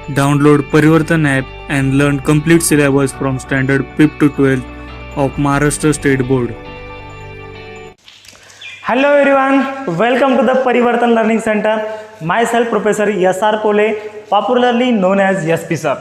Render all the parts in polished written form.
Download Parivartan app and learn complete syllabus from standard 5th to 12th of Maharashtra State Board. Hello everyone, welcome to the Parivartan Learning Center. Myself Professor S.R. Pole, popularly known as SP Sir.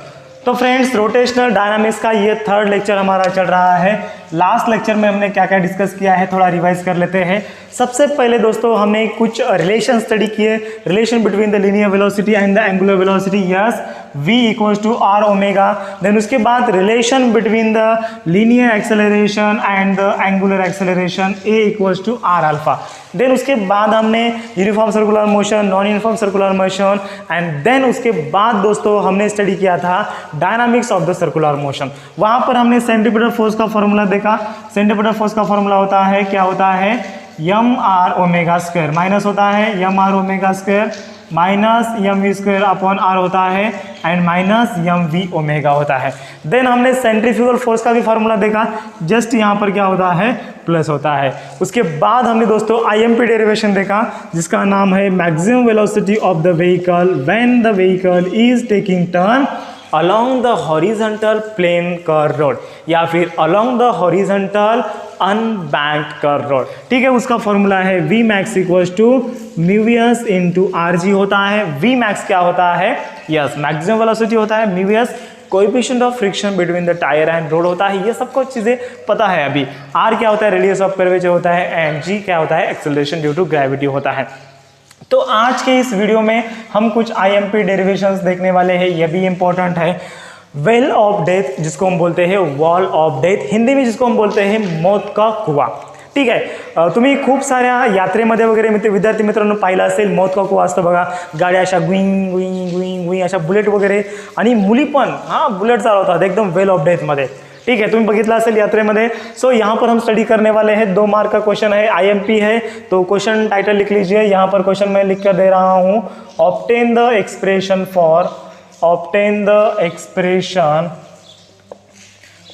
तो friends, rotational dynamics का ये third lecture हमारा चल रहा है। Last lecture में हमने क्या क्या डिस्कस किया है थोड़ा रिवाइज कर लेते हैं। सबसे पहले दोस्तों हमने कुछ रिलेशन स्टडी किए, relation between the linear velocity and the angular velocity, yes v equals to r omega. Then उसके बाद relation between the linear acceleration and the angular acceleration a equals to r alpha. Then उसके बाद हमने uniform circular motion, non uniform circular motion and then उसके बाद दोस्तों हमने study किया था dynamics of the circular motion. वहाँ पर हमने सेंट्रीपिटल फोर्स का फॉर्मूला देखा। सेंट्रीपिटल फोर्स का फॉर्मूला होता है, क्या होता है, M R omega square minus होता है M R omega square minus M V square upon R होता है and minus M V omega होता है। देन हमने सेंट्रीफ्यूगल फोर्स का भी फार्मूला देखा, जस्ट यहाँ पर क्या होता है, प्लस होता है। उसके बाद हमने दोस्तों आईएमपी डेरिवेशन देखा जिसका नाम है maximum velocity of the vehicle when the vehicle is taking turn along the horizontal plane curve road या फिर along the horizontal unbanked curve road। ठीक है, उसका फॉर्मूला है v max equals to mu s into R G होता है। v max क्या होता है, यस मैक्सिमम वेलोसिटी होता है, mu s coefficient of friction between the tyre and road होता है। ये सबको चीज़ें पता है अभी। r क्या होता है, रेडियस ऑफ कर्वेचर होता है एंड g क्या होता है, एक्सेलरेशन ड्यू टू ग्रेविटी होता है। तो आज के इस वीडियो में हम कुछ आईएमपी डेरिवेशंस देखने वाले हैं, ये भी इंपॉर्टेंट है। वेल ऑफ डेथ जिसको हम बोलते हैं वॉल ऑफ डेथ, हिंदी में जिसको हम बोलते हैं मौत का कुआं। ठीक आहे, तुम्ही खूप साऱ्या यात्रेमध्ये वगैरे विद्यार्थी मित्रांनो पाहिलं असेल मौत का कुआं असतं बघा, गाड्या अशा गुईंग गुईंग गुईंग गुईंग अशा बुलेट वगैरे, आणि मुली पण बुलेट चालवतात एकदम वेल ऑफ डेथमध्ये। ठीक है, तुम्हें बघितला असेल यात्रेमध्ये। सो यहाँ पर हम स्टडी करने वाले हैं, 2 मार्क का क्वेश्चन है, आईएमपी है। तो क्वेश्चन टाइटल लिख लीजिए, यहाँ पर क्वेश्चन मैं लिख कर दे रहा हूँ, obtain the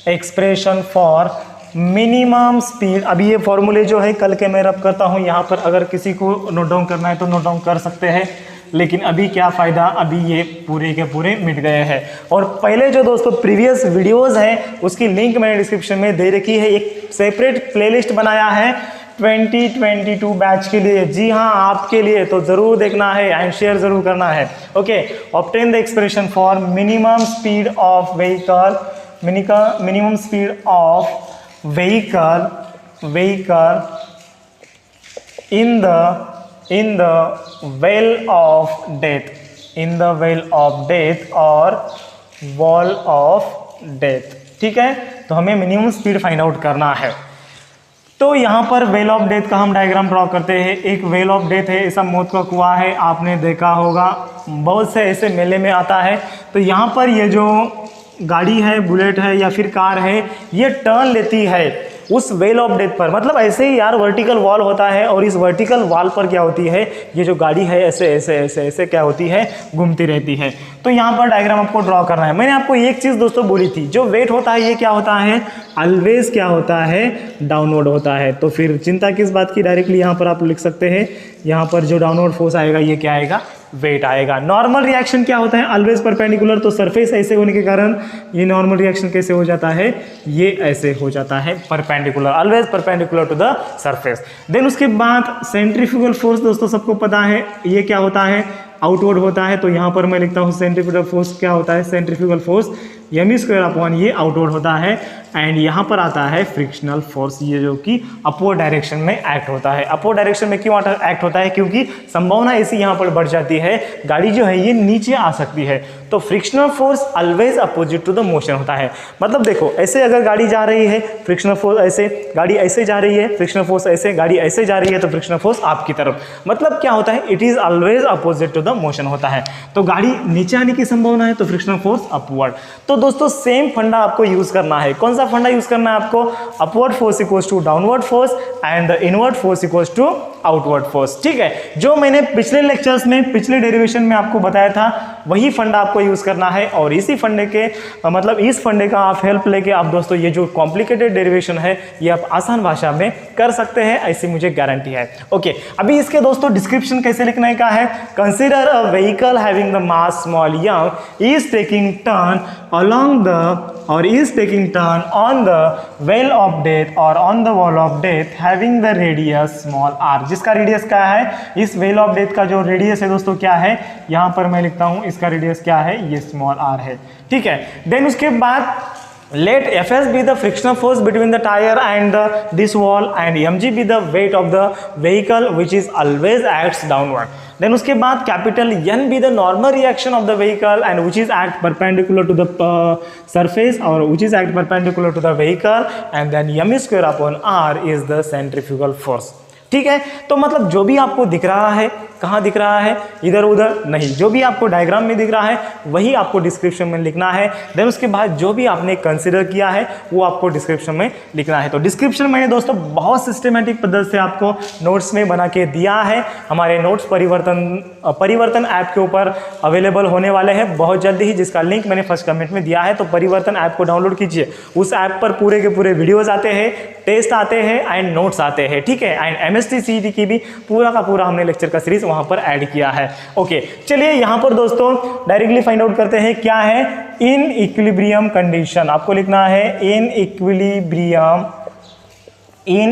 expression for minimum speed. अभी ये फॉर्मूले जो है कल के मैं रब करता हूँ, यहाँ पर अगर किसी को नोट डाउन करना है तो नोट डाउन कर सकते हैं, लेकिन अभी क्या फ़ायदा, अभी ये पूरे के पूरे मिट गए हैं। और पहले जो दोस्तों प्रीवियस वीडियोस हैं उसकी लिंक मैंने डिस्क्रिप्शन में दे रखी है, एक सेपरेट प्लेलिस्ट बनाया है 2022 बैच के लिए। जी हाँ, आपके लिए, तो ज़रूर देखना है एंड शेयर ज़रूर करना है। Okay, obtain the expression for minimum speed of vehicle, minimum speed of vehicle in the well of death और wall of death। ठीक है, तो हमें मिनिमम स्पीड फाइंड आउट करना है। तो यहाँ पर वेल ऑफ डेथ का हम डायग्राम ड्रॉ करते हैं। एक वेल ऑफ डेथ है, ऐसा मौत का कुआं है, आपने देखा होगा बहुत से ऐसे मेले में आता है। तो यहाँ पर ये जो गाड़ी है, बुलेट है या फिर कार है, ये टर्न लेती है उस वेल ऑफ डेथ पर। मतलब ऐसे ही यार वर्टिकल वॉल होता है और इस वर्टिकल वॉल पर क्या होती है, ये जो गाड़ी है ऐसे ऐसे ऐसे ऐसे क्या होती है, घूमती रहती है। तो यहाँ पर डायग्राम आपको ड्रॉ करना है। मैंने आपको एक चीज़ दोस्तों बोली थी, जो वेट होता है ये क्या होता है, ऑलवेज क्या होता है, डाउनवर्ड होता है। तो फिर चिंता किस बात की, डायरेक्टली यहाँ पर आप लिख सकते हैं, यहाँ पर जो डाउनवर्ड फोर्स आएगा ये क्या आएगा, वेट आएगा। नॉर्मल रिएक्शन क्या होता है, ऑलवेज परपेंडिकुलर, तो सरफेस ऐसे होने के कारण ये नॉर्मल रिएक्शन कैसे हो जाता है, ये ऐसे हो जाता है perpendicular, always perpendicular to the surface. Then उसके बाद सेंट्रीफ्यूगल फोर्स दोस्तों सबको पता है, ये क्या होता है, आउटवर्ड होता है। तो यहाँ पर मैं लिखता हूँ सेंट्रीफ्यूगल फोर्स क्या होता है, centrifugal force M square upon ये आउटवर्ड होता है एंड यहाँ पर आता है फ्रिक्शनल फोर्स, ये जो कि अपवर्ड डायरेक्शन में एक्ट होता है। अपवर्ड डायरेक्शन में क्यों एक्ट होता है, क्योंकि संभावना ऐसी यहाँ पर बढ़ जाती है, गाड़ी जो है ये नीचे आ सकती है। तो frictional force always opposite to the motion होता है। मतलब देखो, ऐसे अगर गाड़ी जा रही है, फ्रिक्शनल फोर्स ऐसे, गाड़ी ऐसे जा रही है, फ्रिक्शनल फोर्स ऐसे, गाड़ी ऐसे जा रही है, तो फ्रिक्शनल फोर्स आपकी तरफ। मतलब क्या होता है, it is always opposite to the motion होता है। तो गाड़ी नीचे आने की संभावना है तो फ्रिक्शनल फोर्स अपवर्ड। तो दोस्तों सेम फंडा आपको यूज करना है। कौन सा फंडा यूज करना है आपको, upward force equals to downward force and the inward force equals to outward force. ठीक है, जो मैंने पिछले लेक्चर्स में, पिछले डेरिवेशन में आपको बताया था, वही फंडा आपको यूज़ करना है और इसी फंडे के मतलब इस फंडे का आप हेल्प लेके आप दोस्तों ये जो कॉम्प्लिकेटेड डेरिवेशन है ये आप आसान भाषा में कर सकते हैं, ऐसी मुझे गारंटी है। ओके, अभी इसके दोस्तों डिस्क्रिप्शन कैसे लिखने का है। Consider a vehicle having the mass small M is taking turn along the or is taking turn on the well of death or on the wall of death having the radius small r, जिसका radius क्या है, इस well of death का जो radius है दोस्तों क्या है, यहाँ पर मैं लिखता हूँ इसका रेडियस क्या है, ये स्मॉल r है। ठीक है, देन उसके बाद let Fs be the frictional force between the tire and this wall and mg be the weight of the vehicle which is always acts downward. Then उसके बाद capital N be the normal reaction of the vehicle and which is act perpendicular to the surface or which is act perpendicular to the vehicle and then m square upon r is the centrifugal force. ठीक है, तो मतलब जो भी आपको दिख रहा है, कहाँ दिख रहा है, इधर उधर नहीं, जो भी आपको डायग्राम में दिख रहा है वही आपको डिस्क्रिप्शन में लिखना है। देन उसके बाद जो भी आपने कंसिडर किया है वो आपको डिस्क्रिप्शन में लिखना है। तो डिस्क्रिप्शन मैंने दोस्तों बहुत सिस्टमेटिक पद्धति से आपको नोट्स में बना के दिया है। हमारे नोट्स परिवर्तन ऐप के ऊपर अवेलेबल होने वाले हैं बहुत जल्दी ही, जिसका लिंक मैंने फर्स्ट कमेंट में दिया है। तो परिवर्तन ऐप को डाउनलोड कीजिए, उस ऐप पर पूरे के पूरे वीडियोज़ आते हैं, टेस्ट आते हैं एंड नोट्स आते हैं। ठीक है, एंड MST CET की भी पूरा का पूरा हमने लेक्चर का सीरीज वहां पर ऐड किया है। ओके, चलिए यहां पर दोस्तों डायरेक्टली फाइंड आउट करते हैं क्या है इन इक्विलिब्रियम कंडीशन। आपको लिखना है इन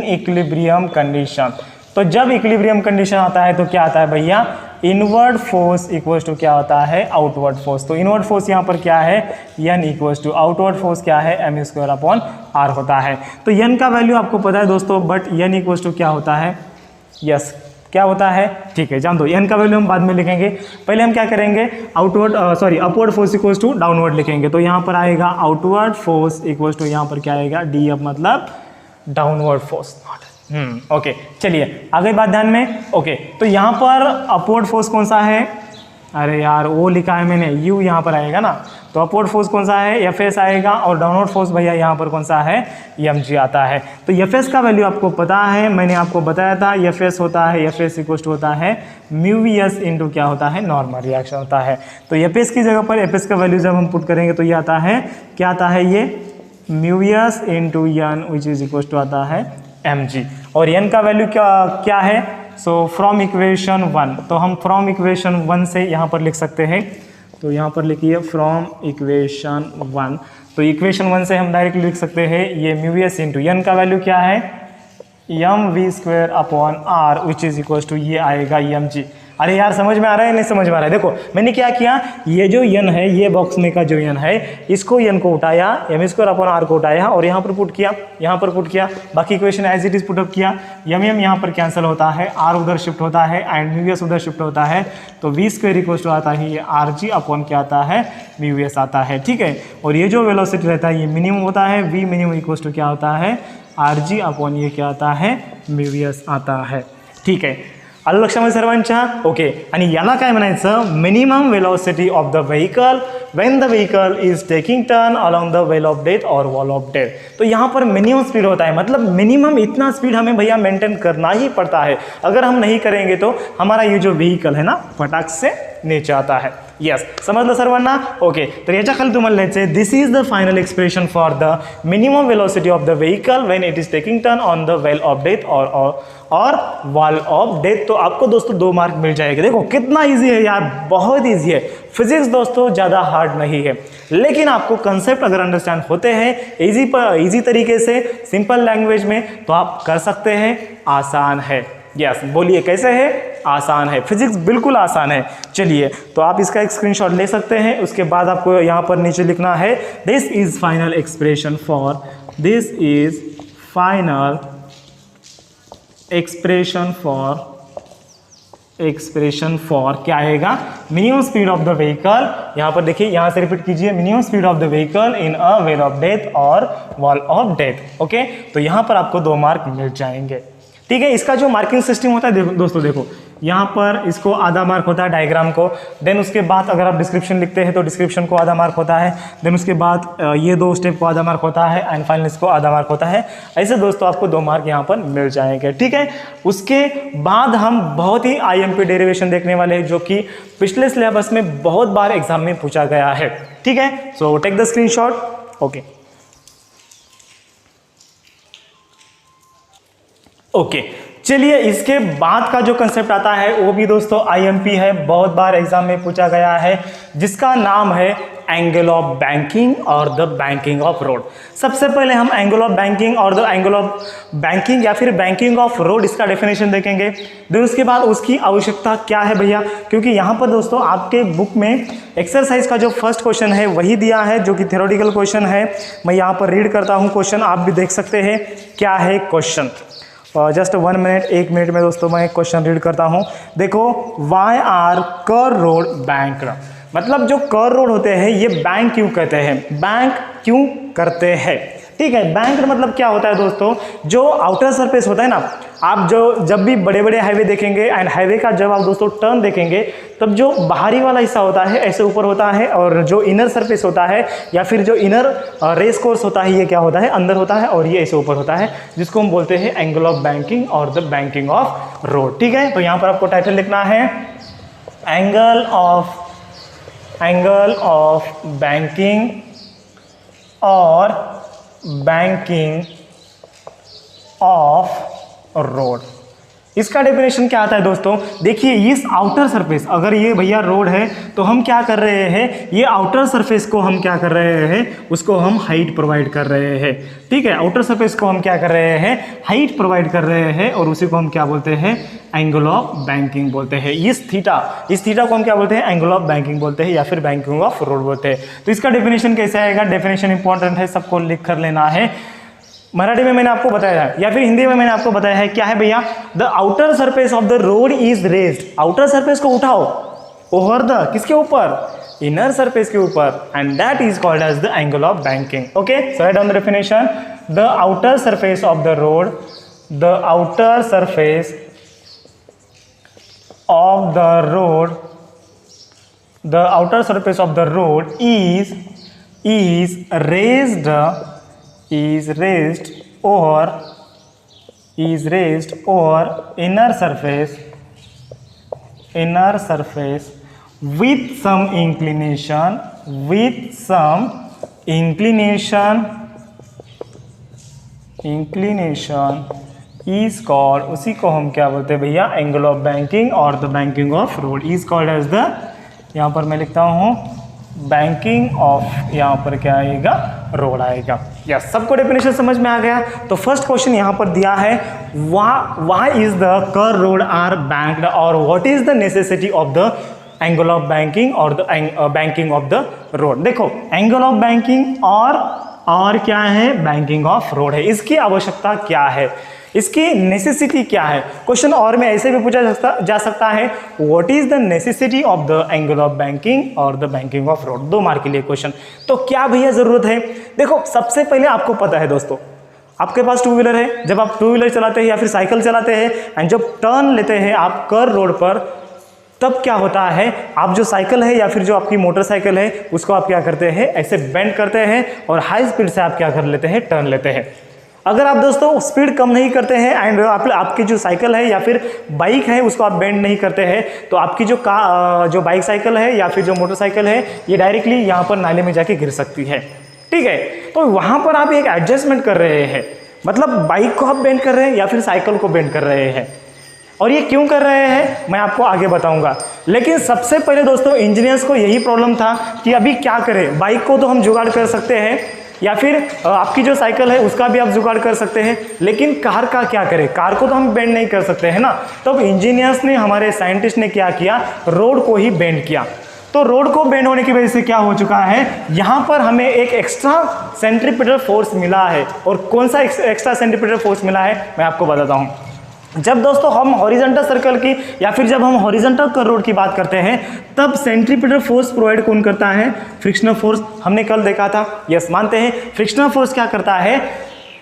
इक्विलिब्रियम कंडीशन। तो जब इक्विलिब्रियम कंडीशन आता है तो क्या आता है भैया, इनवर्ड फोर्स इक्वल्स टू क्या होता है, आउटवर्ड फोर्स। तो इनवर्ड फोर्स यहाँ पर क्या है, n equals to outward force क्या है, m स्क्वायर अपॉन r होता है। तो n का वैल्यू आपको पता है दोस्तों, बट n इक्वल्स टू क्या होता है, यस क्या होता है, ठीक है जान दो। n का वैल्यू हम बाद में लिखेंगे, पहले हम क्या करेंगे, upward force equals to downward लिखेंगे। तो यहाँ पर आएगा आउटवर्ड फोर्स इक्वल्स टू यहाँ पर क्या आएगा, डी अप मतलब डाउनवर्ड फोर्स। ओके, चलिए आगे बात ध्यान में। ओके, तो यहाँ पर अपवर्ड फोर्स कौन सा है, अरे यार वो लिखा है मैंने, यू यहाँ पर आएगा ना। तो अपवर्ड फोर्स कौन सा है, Fs आएगा, और डाउनवर्ड फोर्स भैया यहाँ पर कौन सा है, mg आता है। तो Fs का वैल्यू आपको पता है, मैंने आपको बताया था, Fs होता है, Fs इक्वल टू होता है μvs इंटू क्या होता है, नॉर्मल रिएक्शन होता है। तो Fs की जगह पर Fs का वैल्यू जब हम पुट करेंगे तो ये आता है, क्या आता है, ये μvs into n which is equal to आता है mg। और n का वैल्यू क्या है, सो फ्रॉम इक्वेशन 1, तो हम फ्रॉम इक्वेशन 1 से यहाँ पर लिख सकते हैं। तो यहाँ पर लिखिए फ्रॉम इक्वेशन 1, तो इक्वेशन 1 से हम डायरेक्टली लिख सकते हैं ये μvs इंटू n का वैल्यू क्या है, mv square upon r which is equal to ये आएगा mg। अरे यार समझ में आ रहा है, नहीं समझ में आ रहा है, देखो मैंने क्या किया, ये जो n है, ये बॉक्स में का जो n है, इसको n को उठाया, m स्क्वायर अपॉन r को उठाया और यहाँ पर पुट किया, यहाँ पर पुट किया, बाकी equation as it is put up किया। m यहाँ पर कैंसिल होता है, r उधर शिफ्ट होता है एंड μvs उधर शिफ्ट होता है। तो v स्क्वायर इक्वल टू आता है ये rg अपॉन क्या आता है, μvs आता है। ठीक है, और ये जो वेलोसिटी रहता है ये मिनिमम होता है, v मिनिमम इक्वल टू क्या होता है, rg अपॉन ये क्या आता है, μvs आता है। ठीक आहे, आलं लक्षामध्ये सर्वांच्या, ओके। आणि याला काय म्हणायचं, minimum velocity of the vehicle when the vehicle is taking turn along the well of death और वॉल ऑफ डेथ। तो यहाँ पर मिनिमम स्पीड होता है, मतलब मिनिमम इतना स्पीड हमें भैया मेंटेन करना ही पड़ता है। अगर हम नहीं करेंगे तो हमारा ये जो व्हीकल है ना फटाक से नीचे आता है। यस, समजलं सर्वांना, ओके। तर याच्या खाली तुम्हाला लिहायचं, this is the final expression for the minimum velocity of the vehicle when it is taking turn on the well of death और वॉल ऑफ डेथ। तो आपको दोस्तों 2 मार्क मिल जाएंगे। देखो कितना इजी है यार, बहुत इजी है। फिजिक्स दोस्तों ज़्यादा हार्ड नहीं है, लेकिन आपको कंसेप्ट अगर अंडरस्टैंड होते हैं इजी तरीके से, सिंपल लैंग्वेज में, तो आप कर सकते हैं। आसान है, यस बोलिए कैसे है, आसान है। फिजिक्स बिल्कुल आसान है। चलिए, तो आप इसका एक स्क्रीनशॉट ले सकते हैं। उसके बाद आपको यहाँ पर नीचे लिखना है, this is final expression for, this is final expression for क्या आएगा, minimum speed of the vehicle. यहाँ पर देखिए, यहाँ से रिपीट कीजिए, minimum speed of the vehicle in a well of death और वॉल ऑफ डेथ। ओके, तो यहाँ पर आपको 2 मार्क मिल जाएंगे। ठीक है, इसका जो मार्किंग सिस्टम होता है दोस्तों, देखो यहाँ पर इसको आधा मार्क होता है डायग्राम को। देन उसके बाद अगर आप डिस्क्रिप्शन लिखते हैं तो डिस्क्रिप्शन को आधा मार्क होता है। देन उसके बाद ये 2 स्टेप को आधा मार्क होता है एंड फाइनल इसको आधा मार्क होता है। ऐसे दोस्तों आपको 2 मार्क यहाँ पर मिल जाएंगे, ठीक है। उसके बाद हम बहुत ही IMP डेरिवेशन देखने वाले हैं जो कि पिछले सिलेबस में बहुत बार एग्जाम में पूछा गया है, ठीक है। So take the screenshot. Okay, चलिए इसके बाद का जो कंसेप्ट आता है वो भी दोस्तों IMP है, बहुत बार एग्जाम में पूछा गया है, जिसका नाम है एंगल ऑफ बैंकिंग और द बैंकिंग ऑफ रोड। सबसे पहले हम एंगल ऑफ बैंकिंग और द एंगल ऑफ बैंकिंग या फिर बैंकिंग ऑफ रोड इसका डेफिनेशन देखेंगे। देन उसके बाद उसकी आवश्यकता क्या है भैया, क्योंकि यहाँ पर दोस्तों आपके बुक में एक्सरसाइज का जो फर्स्ट क्वेश्चन है वही दिया है जो कि थ्योरेटिकल क्वेश्चन है। मैं यहाँ पर रीड करता हूँ क्वेश्चन, आप भी देख सकते हैं क्या है क्वेश्चन। जस्ट 1 मिनट, 1 मिनट में दोस्तों मैं क्वेश्चन रीड करता हूँ। देखो, वाई आर कर रोड बैंक, मतलब जो कर रोड होते हैं ये बैंक क्यों कहते हैं, बैंक क्यों करते हैं, ठीक है। बैंक मतलब क्या होता है दोस्तों, जो आउटर सरफेस होता है ना, आप जब भी बड़े बड़े हाईवे देखेंगे एंड हाईवे का जब आप दोस्तों टर्न देखेंगे तब जो बाहरी वाला हिस्सा होता है ऐसे ऊपर होता है, और जो इनर सरफेस होता है या फिर जो इनर रेस कोर्स होता है ये क्या होता है, अंदर होता है, और ये ऐसे ऊपर होता है, जिसको हम बोलते हैं एंगल ऑफ बैंकिंग और द बैंकिंग ऑफ रोड, ठीक है। तो यहाँ पर आपको टाइटल लिखना है एंगल ऑफ बैंकिंग और बैंकिंग ऑफ रोड। इसका डेफिनेशन क्या आता है दोस्तों, देखिए इस आउटर सरफेस, अगर ये भैया रोड है तो हम क्या कर रहे हैं, ये आउटर सरफेस को हम क्या कर रहे हैं, उसको हम हाइट प्रोवाइड कर रहे हैं, ठीक है। आउटर सरफेस को हम क्या कर रहे हैं, हाइट प्रोवाइड कर रहे हैं, और उसी को हम क्या बोलते हैं, एंगल ऑफ बैंकिंग बोलते हैं। इस थीटा को हम क्या बोलते हैं, एंगल ऑफ बैंकिंग बोलते हैं या फिर बैंकिंग ऑफ रोड बोलते हैं। तो इसका डेफिनेशन कैसे आएगा, डेफिनेशन इंपॉर्टेंट है, सबको लिख कर लेना है। मराठी में मैंने आपको बताया है या फिर हिंदी में मैंने आपको बताया है, क्या है भैया, the outer surface of the road is raised, outer surface को उठाओ ओवर द किसके ऊपर, इनर सरफेस के ऊपर, and that is called as the angle of banking. Okay, so write down the definition, the outer surface of the road, the outer surface of the road, the outer surface of the road is raised over inner surface with some inclination is called, उसी को हम क्या बोलते हैं भैया, angle of banking और the banking of road is called as the, यहाँ पर मैं लिखता हूँ बैंकिंग ऑफ, यहाँ पर क्या आएगा, रोड आएगा। यस, सबको डेफिनेशन समझ में आ गया। तो फर्स्ट क्वेश्चन यहाँ पर दिया है, why is the curve road are banked, और what is the necessity of the angle of banking और the banking of the road. देखो, एंगल ऑफ बैंकिंग और क्या है, बैंकिंग ऑफ रोड है, इसकी आवश्यकता क्या है, इसकी नेसेसिटी क्या है। क्वेश्चन और में ऐसे भी पूछा जा सकता है, what is the necessity of the angle of banking और the banking of road, 2 mark के लिए क्वेश्चन। तो क्या भैया जरूरत है, देखो सबसे पहले आपको पता है दोस्तों, आपके पास 2 व्हीलर है, जब आप 2 व्हीलर चलाते हैं या फिर साइकिल चलाते हैं एंड जब टर्न लेते हैं आप कर रोड पर, तब क्या होता है, आप जो साइकिल है या फिर जो आपकी मोटरसाइकिल है उसको आप क्या करते हैं, ऐसे बेंड करते हैं और हाई स्पीड से आप क्या कर लेते हैं, टर्न लेते हैं। अगर आप दोस्तों स्पीड कम नहीं करते हैं एंड आपकी जो साइकिल है या फिर बाइक है उसको आप बेंड नहीं करते हैं, तो आपकी जो बाइक साइकिल है या फिर जो मोटरसाइकिल है ये डायरेक्टली यहाँ पर नाले में जाके गिर सकती है, ठीक है। तो वहाँ पर आप एक एडजस्टमेंट कर रहे हैं, मतलब बाइक को आप बेंड कर रहे हैं या फिर साइकिल को बेंड कर रहे हैं, और ये क्यों कर रहे हैं मैं आपको आगे बताऊंगा। लेकिन सबसे पहले दोस्तों इंजीनियर्स को यही प्रॉब्लम था कि अभी क्या करें, बाइक को तो हम जुगाड़ कर सकते हैं या फिर आपकी जो साइकिल है उसका भी आप जुगाड़ कर सकते हैं, लेकिन कार का क्या करें, कार को तो हम बेंड नहीं कर सकते हैं ना। तब इंजीनियर्स ने, हमारे साइंटिस्ट ने क्या किया, रोड को ही बेंड किया। तो रोड को बेंड होने की वजह से क्या हो चुका है, यहाँ पर हमें एक एक्स्ट्रा सेंट्रीपिटल फोर्स मिला है। और कौन सा एक्स्ट्रा सेंट्रीपिटल फोर्स मिला है मैं आपको बताता हूँ। जब दोस्तों हम हॉरिजॉन्टल सर्कल की या फिर जब हम हॉरिजॉन्टल कर रोड की बात करते हैं तब सेंट्रीपिटल फोर्स प्रोवाइड कौन करता है, फ्रिक्शनल फोर्स। हमने कल देखा था, यस मानते हैं फ्रिक्शनल फोर्स क्या करता है,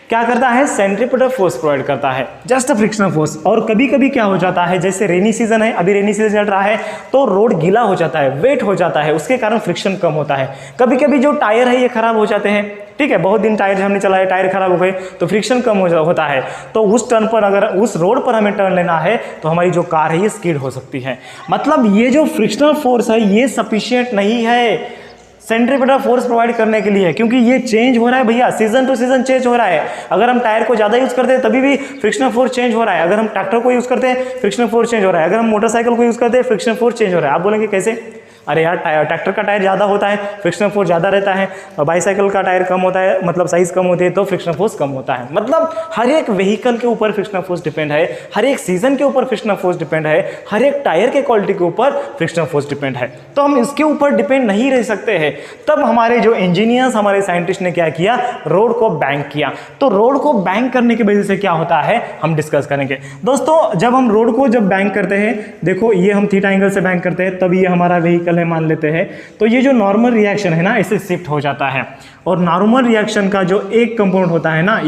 क्या करता है, सेंट्रीपिटल फोर्स प्रोवाइड करता है, जस्ट अ फ्रिक्शनल फोर्स। और कभी कभी क्या हो जाता है, जैसे रेनी सीजन है, अभी रेनी सीजन चल रहा है, तो रोड गीला हो जाता है, वेट हो जाता है, उसके कारण फ्रिक्शन कम होता है। कभी कभी जो टायर है ये खराब हो जाते हैं, ठीक है, बहुत दिन टायर हमने चलाए, टायर खराब हो गए तो फ्रिक्शन कम होता है। तो उस टर्न पर, अगर उस रोड पर हमें टर्न लेना है तो हमारी जो कार है ये स्किड हो सकती है। मतलब ये जो फ्रिक्शनल फोर्स है ये सफिशिएंट नहीं है सेंट्रीपिटल फोर्स प्रोवाइड करने के लिए, क्योंकि ये चेंज हो रहा है भैया, सीजन टू सीजन चेंज हो रहा है। अगर हम टायर को ज़्यादा यूज़ करते हैं तभी भी फ्रिक्शनल फोर्स चेंज हो रहा है, अगर हम ट्रैक्टर को यूज़ करते हैं फ्रिक्शनल फोर्स चेंज हो रहा है, अगर हम मोटरसाइकिल को यूज़ करते हैं फ्रिक्शनल फोर्स चेंज हो रहा है। आप बोलेंगे कैसे? अरे यार, ट्रैक्टर का टायर ज़्यादा होता है, फ्रिक्शनल फोर्स ज़्यादा रहता है, और बाईसाइकिल का टायर कम होता है, मतलब साइज़ कम होती है तो फ्रिक्शनल फोर्स कम होता है। मतलब हर एक व्हीकल के ऊपर फ्रिक्शनल फोर्स डिपेंड है, हर एक सीजन के ऊपर फ्रिक्शनल फोर्स डिपेंड है, हर एक टायर के क्वालिटी के ऊपर फ्रिक्शनल फोर्स डिपेंड है। तो हम इसके ऊपर डिपेंड नहीं रह सकते हैं। तब हमारे जो इंजीनियर्स, हमारे साइंटिस्ट ने क्या किया, रोड को बैंक किया। तो रोड को बैंक करने की वजह से क्या होता है हम डिस्कस करेंगे। दोस्तों, जब हम रोड को जब बैंक करते हैं, देखो ये हम थीटा एंगल से बैंक करते हैं, तब ये हमारा व्हीकल है मान लेते हैं, तो ये जो नॉर्मल रिएक्शन है ना इसे शिफ्ट हो जाता है। और नॉर्मल रिएक्शन का जो एक कंपोनेंट होता है ना,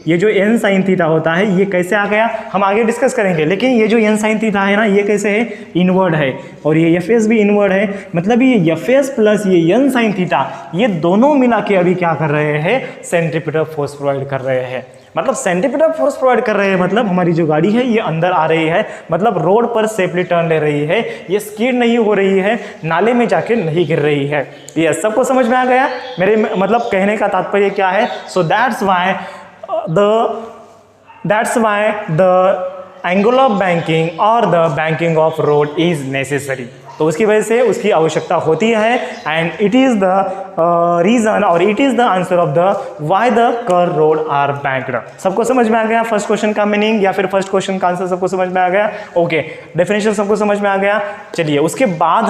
ये जो n साइन थीटा होता है, ये कैसे आ गया हम आगे डिस्कस करेंगे। लेकिन ये जो n साइन थीटा है ना, ये कैसे है, इनवर्ड है, और ये fs भी इनवर्ड है। मतलब ये fs प्लस ये n साइन थीटा, ये दोनों मिला के अभी क्या कर रहे हैं, सेंट्रीपिटल फोर्स प्रोवाइड कर रहे हैं। मतलब सेंट्रीपिटल फोर्स प्रोवाइड कर रहे हैं, मतलब हमारी जो गाड़ी है ये अंदर आ रही है, मतलब रोड पर सेफली टर्न ले रही है, ये स्किड नहीं हो रही है, नाले में जाके नहीं गिर रही है। ये सबको समझ में आ गया मेरे मतलब कहने का तात्पर्य क्या है। So that's why the angle of banking और the banking of road is necessary. तो उसकी वजह से उसकी आवश्यकता होती है, and it is the reason और it is the answer of the why the curve road are banked. सबको समझ में आ गया फर्स्ट क्वेश्चन का मीनिंग या फिर फर्स्ट क्वेश्चन का आंसर सबको समझ में आ गया? ओके, डेफिनेशन सबको समझ में आ गया। चलिए इसके बाद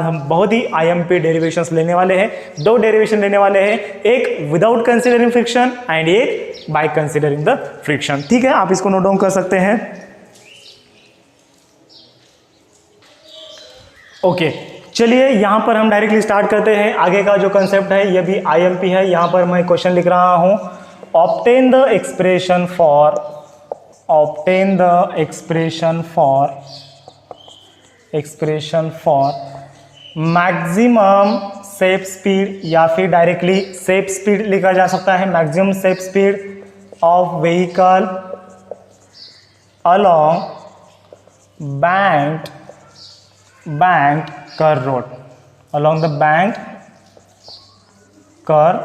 हम बहुत ही IMP डेरिवेशंस लेने वाले हैं। 2 डेरिवेशन लेने वाले हैं, एक विदाउट कंसिडरिंग फ्रिक्शन एंड एक बाय कंसिडरिंग द फ्रिक्शन। ठीक है, आप इसको नोट डाउन कर सकते हैं। ओके, चलिए यहाँ पर हम डायरेक्टली स्टार्ट करते हैं। आगे का जो कंसेप्ट है ये भी IMP है। यहाँ पर मैं क्वेश्चन लिख रहा हूँ, obtain the expression for maximum shape speed, या फिर डायरेक्टली शेप स्पीड लिखा जा सकता है, maximum shape speed of vehicle along banked curve road, along the banked curve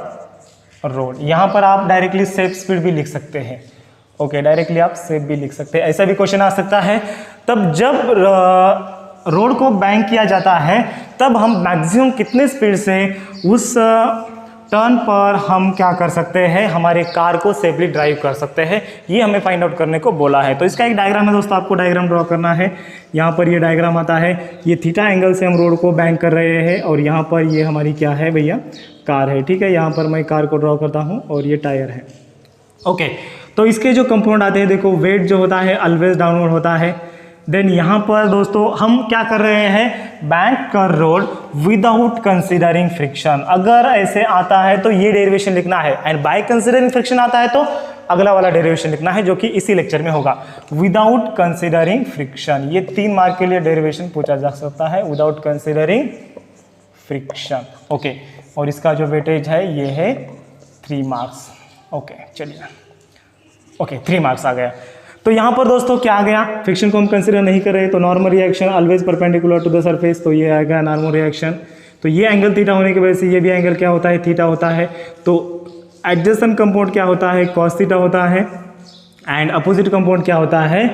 road। यहाँ पर आप डायरेक्टली शेप स्पीड भी लिख सकते हैं। ओके, डायरेक्टली आप शेप भी लिख सकते हैं। ऐसा भी क्वेश्चन आ सकता है। तब जब रोड को बैंक किया जाता है तब हम मैक्सिमम कितने स्पीड से उस टर्न पर हम क्या कर सकते हैं, हमारे कार को सेफली ड्राइव कर सकते हैं, ये हमें फाइंड आउट करने को बोला है। तो इसका एक डायग्राम है दोस्तों, आपको डायग्राम ड्रॉ करना है। यहाँ पर ये डायग्राम आता है, ये थीटा एंगल से हम रोड को बैंक कर रहे हैं, और यहाँ पर ये हमारी क्या है भैया, कार है। ठीक है, यहाँ पर मैं कार को ड्रॉ करता हूँ और ये टायर है। ओके, तो इसके जो कंपोनेंट आते हैं, देखो वेट जो होता है ऑलवेज डाउनवर्ड होता है। देन यहाँ पर दोस्तों हम क्या कर रहे हैं, बैंक कर रोड विदाउट कंसिडरिंग फ्रिक्शन। अगर ऐसे आता है तो ये डेरिवेशन लिखना है, एंड बाय कंसिडरिंग फ्रिक्शन आता है तो अगला वाला डेरिवेशन लिखना है, जो कि इसी लेक्चर में होगा। विदाउट कंसिडरिंग फ्रिक्शन, ये 3 मार्क के लिए डेरिवेशन पूछा जा सकता है, विदाउट कंसिडरिंग फ्रिक्शन। ओके, और इसका जो वेटेज है ये है 3 मार्क्स। ओके, चलिए, ओके 3 मार्क्स आ गया। तो यहाँ पर दोस्तों क्या आ गया, फ्रिक्शन को हम कंसिडर नहीं कर रहे, तो normal reaction always perpendicular to the surface, तो ये आएगा नॉर्मल रिएक्शन। तो ये एंगल थीटा होने की वजह से ये भी एंगल क्या होता है, थीटा होता है। तो एडजेसेंट कंपाउंड क्या होता है, कॉस थीटा होता है, एंड अपोजिट कंपाउंड क्या होता है,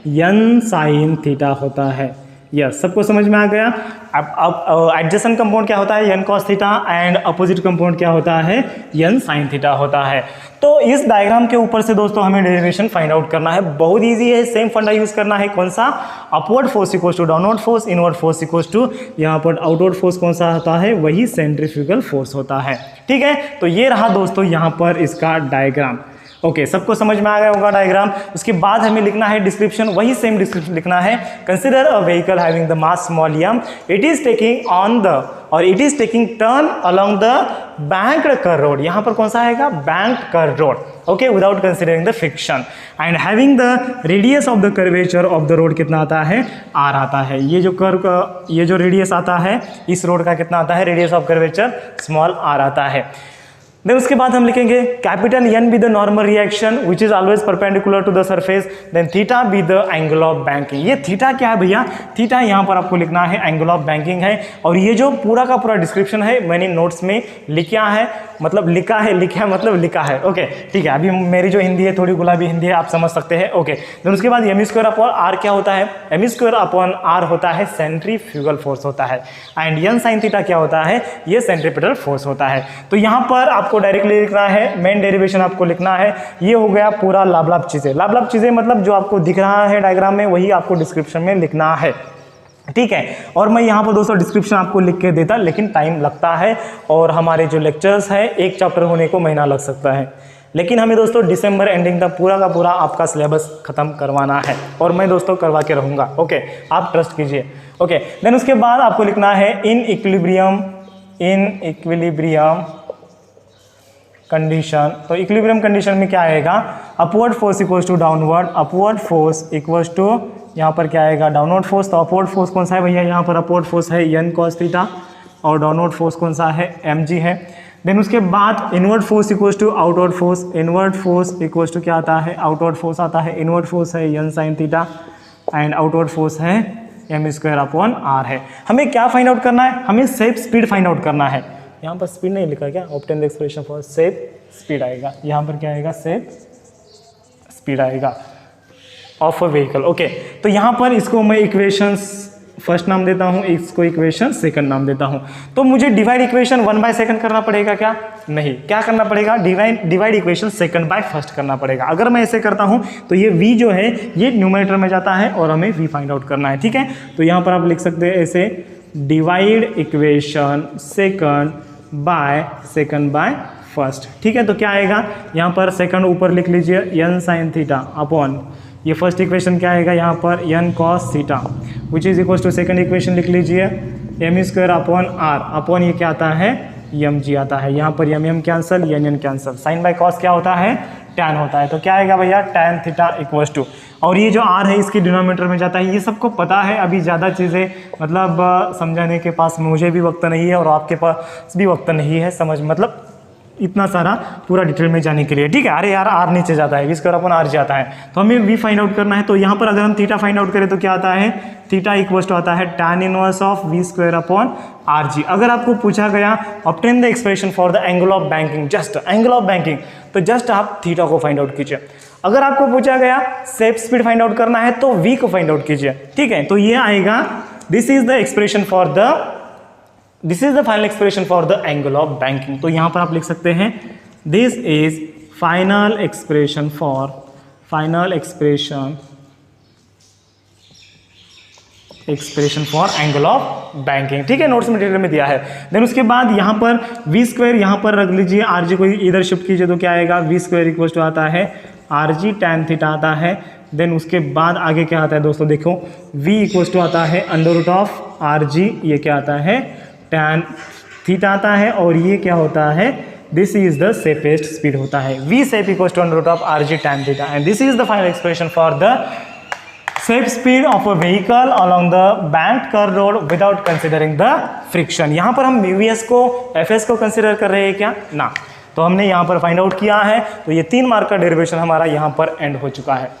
n साइन थीटा होता है। यस, सबको समझ में आ गया। अब एडजेसेंट कंपाउंड क्या होता है, n cos theta, and opposite compound क्या होता है, n sin थीटा होता है। तो इस डायग्राम के ऊपर से दोस्तों हमें डेरिवेशन फाइंड आउट करना है। बहुत इजी है, सेम फंडा यूज करना है। कौन सा, upward force equals to downward force, inward force equals to यहाँ पर आउटवर्ड फोर्स कौन सा होता है, वही सेंट्रीफ्यूगल फोर्स होता है। ठीक है, तो ये रहा दोस्तों यहाँ पर इसका डायग्राम। ओके, सबको समझ में आ गया होगा डायग्राम। उसके बाद हमें लिखना है डिस्क्रिप्शन, वही सेम डिस्क्रिप्शन लिखना है। Consider a vehicle having the mass small m, it is taking turn along the banked curve road, यहाँ पर कौन सा आएगा, banked curve road, okay, without considering the friction and having the radius of the curvature of the road कितना आता है, r आता है। ये जो कर्व, ये जो रेडियस आता है इस रोड का कितना आता है, radius of curvature small r आता है। देन उसके बाद हम लिखेंगे capital N be the normal reaction which is always perpendicular to the surface, then theta be the angle of banking. ये थीटा क्या है भैया, थीटा यहाँ पर आपको लिखना है एंगल ऑफ बैंकिंग है। और ये जो पूरा का पूरा डिस्क्रिप्शन है मैंने नोट्स में लिखा है, मतलब लिखा है, मतलब लिखा है, ओके ठीक है। अभी मेरी जो हिंदी है थोड़ी गुलाबी हिंदी है, आप समझ सकते हैं, ओके। देन उसके बाद एम स्क्वायर अपॉन आर क्या होता है, एम स्क्वायर अपॉन आर होता है सेंट्रीफ्यूगल फोर्स होता है, एंड एन साइन थीटा क्या होता है, ये सेंट्रीपिटल फोर्स होता है। तो यहाँ पर आपको डायरेक्टली लिखना है, मेन डेरिवेशन आपको लिखना है। ये हो गया पूरा लाभ चीजें, लाभ चीजें मतलब जो आपको दिख रहा है डायग्राम में वही आपको डिस्क्रिप्शन में लिखना है, ठीक है। और मैं यहाँ पर दोस्तों डिस्क्रिप्शन आपको लिख के देता, लेकिन टाइम लगता है और हमारे जो लेक्चर्स है एक चैप्टर होने को महीना लग सकता है, लेकिन हमें दोस्तों दिसंबर एंडिंग तक पूरा का पूरा आपका सिलेबस खत्म करवाना है और मैं दोस्तों करवा के रहूँगा, ओके, आप ट्रस्ट कीजिए, ओके। देन उसके बाद आपको लिखना है इन इक्विलिब्रियम कंडीशन। तो इक्विलिब्रियम कंडीशन में क्या आएगा, upward force equals to downward, upward force equals to यहाँ पर क्या आएगा, डाउनवर्ड फोर्स। तो अपवर्ड फोर्स कौन सा है भैया, यहाँ पर अपवर्ड फोर्स है एन कॉस थीटा और डाउनवर्ड फोर्स कौन सा है, एम जी है। देन उसके बाद inward force equals to outward force, inward force equals to क्या आता है, आउटवर्ड फोर्स आता है। इनवर्ड फोर्स है N sine theta and outward force है एम स्क्वायर अपॉन आर है। हमें क्या फाइंड आउट करना है, हमें शेप स्पीड फाइंड आउट करना है। यहाँ पर स्पीड नहीं लिखा क्या, obtain the expression for shape speed आएगा, यहाँ पर क्या आएगा, शेप स्पीड आएगा ऑफ अ व्हीकल, ओके। तो यहाँ पर इसको मैं इक्वेशंस फर्स्ट नाम देता हूँ, इसको इक्वेशन सेकंड नाम देता हूँ। तो मुझे डिवाइड इक्वेशन 1/2 करना पड़ेगा क्या, नहीं, क्या करना पड़ेगा, divide equation second by first करना पड़ेगा। अगर मैं ऐसे करता हूँ तो ये v जो है ये न्यूमरेटर में जाता है और हमें v फाइंड आउट करना है, ठीक है। तो यहाँ पर आप लिख सकते हैं ऐसे, divide equation second by first, ठीक है। तो क्या आएगा, यहाँ पर सेकंड ऊपर लिख लीजिए एन साइन थीटा अपॉन, ये फर्स्ट इक्वेशन क्या आएगा यहाँ पर N cos theta which is equal to second equation लिख लीजिए M square upon R upon ये क्या आता है, एम जी आता है। यहाँ पर M cancel, N cancel, sine by cos क्या होता है, टैन होता है। तो क्या आएगा भैया, टैन थीटा इक्वल्स टू, और ये जो आर है इसकी डिनोमिनेटर में जाता है। ये सबको पता है, अभी ज़्यादा चीज़ें मतलब समझाने के पास मुझे भी वक्त नहीं है और आपके पास भी वक्त नहीं है समझ, मतलब इतना सारा पूरा डिटेल में जाने के लिए, ठीक है। अरे यार आर नीचे जाता है, वी स्क्वायर अपॉन आर जाता है, तो हमें वी फाइंड आउट करना है। तो यहाँ पर अगर हम थीटा फाइंड आउट करें तो क्या आता है, थीटा इक्वल्स टू आता है tan inverse of V square upon R G. अगर आपको पूछा गया obtain the expression for the angle of banking, just angle of banking, तो जस्ट आप थीटा को फाइंड आउट कीजिए। अगर आपको पूछा गया शेप स्पीड फाइंड आउट करना है तो वी को फाइंड आउट कीजिए, ठीक है। तो ये आएगा, this is the expression for the, this is the final expression for the angle of banking. तो यहाँ पर आप लिख सकते हैं this is final expression for, final expression for angle of banking, ठीक है। नोट्स मटेरियल में दिया है। देन उसके बाद यहाँ पर वी स्क्वायर यहाँ पर रख लीजिए, आर जी को इधर शिफ्ट कीजिए तो क्या आएगा, वी स्क्वायर इक्वल टू आता है आर जी टैन थीटा आता है। देन उसके बाद आगे क्या आता है दोस्तों, देखो v इक्वल टू आता है under root of R G, ये क्या आता है, टैन थीटा आता है, और ये क्या होता है, this is the safest speed होता है, v safe equal to under root of R G tan theta, and this is the final expression for the safe speed of a vehicle along the banked curve road without considering the friction. यहाँ पर हम यूवीएस को, FS को consider कर रहे हैं क्या, ना। तो हमने यहाँ पर फाइंड आउट किया है, तो ये 3 मार्क का डेरिवेशन हमारा यहाँ पर एंड हो चुका है।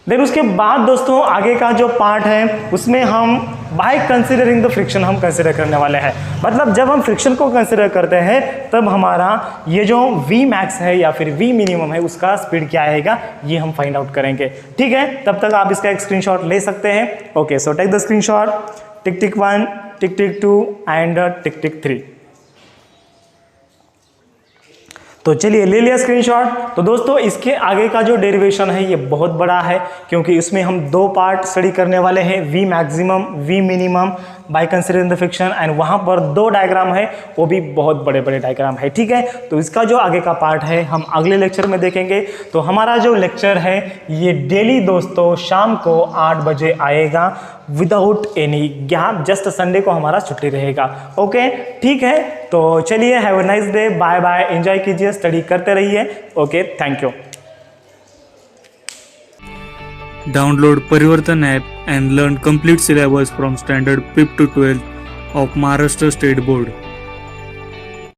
देन उसके बाद दोस्तों आगे का जो पार्ट है उसमें हम बाय कंसिडरिंग द फ्रिक्शन हम कंसिडर करने वाले हैं। मतलब जब हम फ्रिक्शन को कंसिडर करते हैं तब हमारा ये जो V मैक्स है या फिर V मिनिमम है उसका स्पीड क्या आएगा, ये हम फाइंड आउट करेंगे, ठीक है। तब तक आप इसका एक स्क्रीनशॉट ले सकते हैं। Okay, so take the screenshot, tick tick 1, tick tick 2 and tick tick 3। तो चलिए ले लिया स्क्रीनशॉट। तो दोस्तों इसके आगे का जो डेरिवेशन है ये बहुत बड़ा है, क्योंकि इसमें हम 2 पार्ट स्टडी करने वाले हैं, V maximum, V minimum. By considering the friction, and वहाँ पर 2 डायग्राम है, वो भी बहुत बड़े बड़े डायग्राम है, ठीक है। तो इसका जो आगे का पार्ट है हम अगले लेक्चर में देखेंगे। तो हमारा जो लेक्चर है ये डेली दोस्तों शाम को 8 बजे आएगा without any gap, just Sunday को हमारा छुट्टी रहेगा। ओके, ठीक है। तो चलिए, have a nice day, bye bye, enjoy कीजिए, स्टडी करते रहिए। Okay, thank you. Download Parivartan app and learn complete syllabus from standard 5th to 12th of Maharashtra State Board.